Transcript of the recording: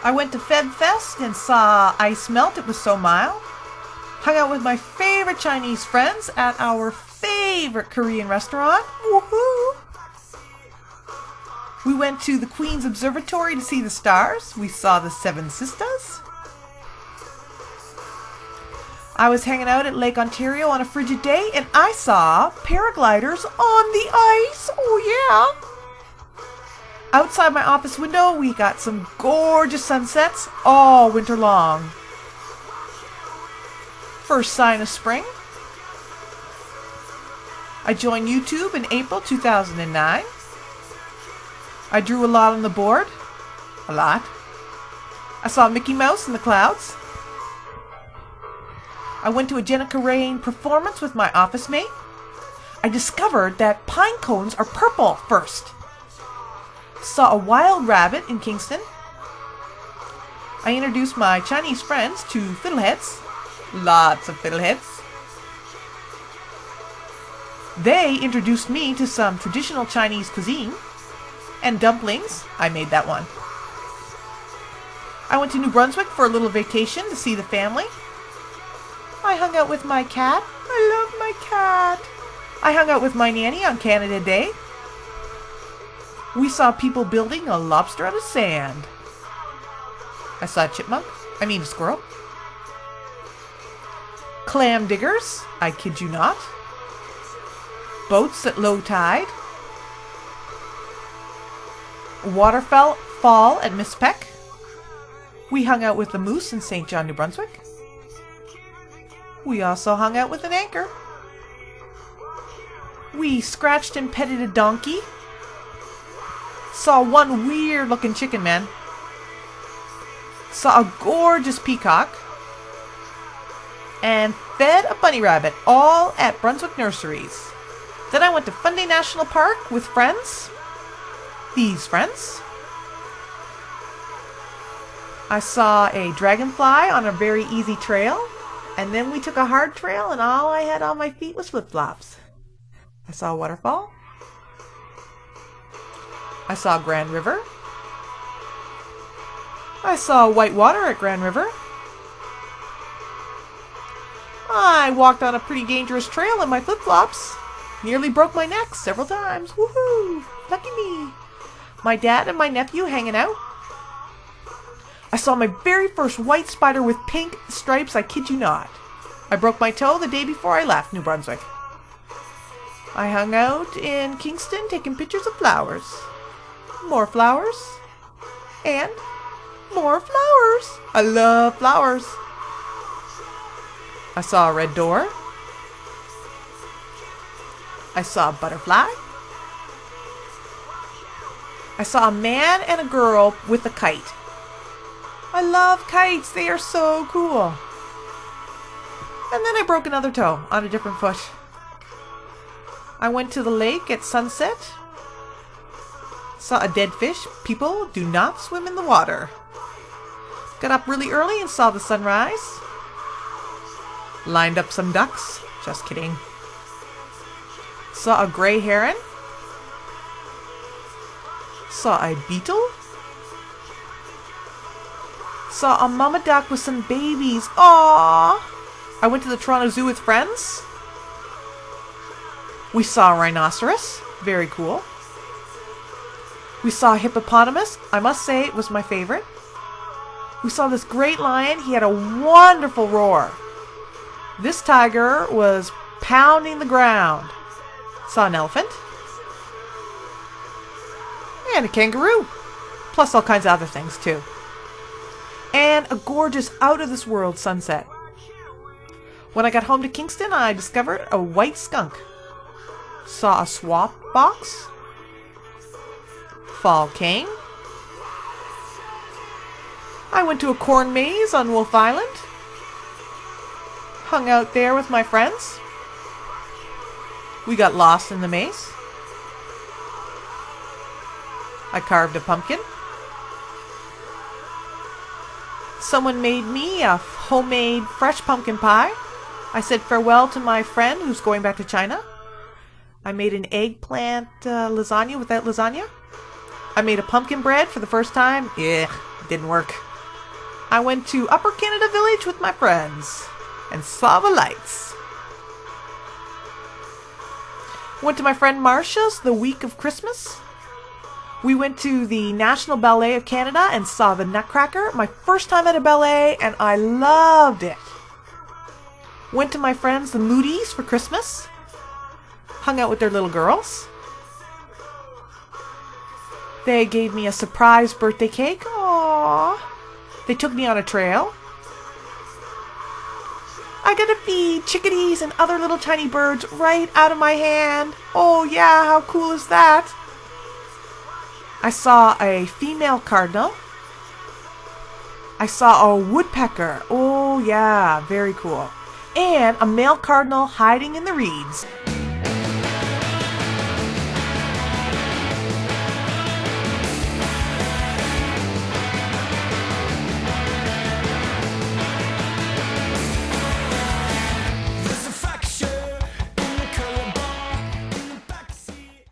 I went to Feb Fest and saw ice melt. It was so mild. Hung out with my favorite Chinese friends at our favorite Korean restaurant. Woohoo! We went to the Queen's Observatory to see the stars. We saw the Seven Sisters. I was hanging out at Lake Ontario on a frigid day and I saw paragliders on the ice. Oh yeah! Outside my office window, we got some gorgeous sunsets all winter long. First sign of spring. I joined YouTube in April 2009. I drew a lot on the board. A lot. I saw Mickey Mouse in the clouds. I went to a Jenica Rain performance with my office mate. I discovered that pine cones are purple first. Saw a wild rabbit in Kingston. I introduced my Chinese friends to fiddleheads. Lots of fiddleheads. They introduced me to some traditional Chinese cuisine. And dumplings. I made that one. I went to New Brunswick for a little vacation to see the family. I hung out with my cat. I love my cat. I hung out with my nanny on Canada Day. We saw people building a lobster out of sand. I saw a chipmunk. A squirrel. Clam diggers. I kid you not. Boats at low tide. Waterfall at Miss Peck. We hung out with the moose in St. John, New Brunswick. We also hung out with an anchor. We scratched and petted a donkey. Saw one weird looking chicken man. Saw a gorgeous peacock. And fed a bunny rabbit, all at Brunswick Nurseries. Then I went to Fundy National Park with friends. These friends. I saw a dragonfly on a very easy trail. And then we took a hard trail and all I had on my feet was flip-flops. I saw a waterfall. I saw Grand River. I saw white water at Grand River. I walked on a pretty dangerous trail in my flip-flops. Nearly broke my neck several times. Woohoo! Lucky me. My dad and my nephew hanging out. I saw my very first white spider with pink stripes, I kid you not. I broke my toe the day before I left New Brunswick. I hung out in Kingston taking pictures of flowers. More flowers. And more flowers. I love flowers. I saw a red door. I saw a butterfly. I saw a man and a girl with a kite. I love kites. They are so cool. And then I broke another toe on a different foot. I went to the lake at sunset. Saw a dead fish. People do not swim in the water. Got up really early and saw the sunrise. Lined up some ducks. Just kidding. Saw a gray heron. Saw a beetle. Saw a mama duck with some babies. Aww! I went to the Toronto Zoo with friends. We saw a rhinoceros. Very cool. We saw a hippopotamus. I must say it was my favorite. We saw this great lion. He had a wonderful roar. This tiger was pounding the ground. Saw an elephant. And a kangaroo. Plus all kinds of other things too. And a gorgeous out-of-this-world sunset. When I got home to Kingston, I discovered a white skunk. Saw a swamp box. Fall came. I went to a corn maze on Wolf Island. Hung out there with my friends. We got lost in the maze. I carved a pumpkin. Someone made me a homemade fresh pumpkin pie. I said farewell to my friend who's going back to China. I made an eggplant lasagna without lasagna. I made a pumpkin bread for the first time. Didn't work. I went to Upper Canada Village with my friends and saw the lights. Went to my friend Marcia's the week of Christmas. We went to the National Ballet of Canada and saw the Nutcracker. My first time at a ballet, and I loved it. Went to my friends the Moody's for Christmas. Hung out with their little girls. They gave me a surprise birthday cake. Aww. They took me on a trail. I got to feed chickadees and other little tiny birds right out of my hand. Oh yeah, how cool is that? I saw a female cardinal. I saw a woodpecker. Oh yeah, very cool. And a male cardinal hiding in the reeds.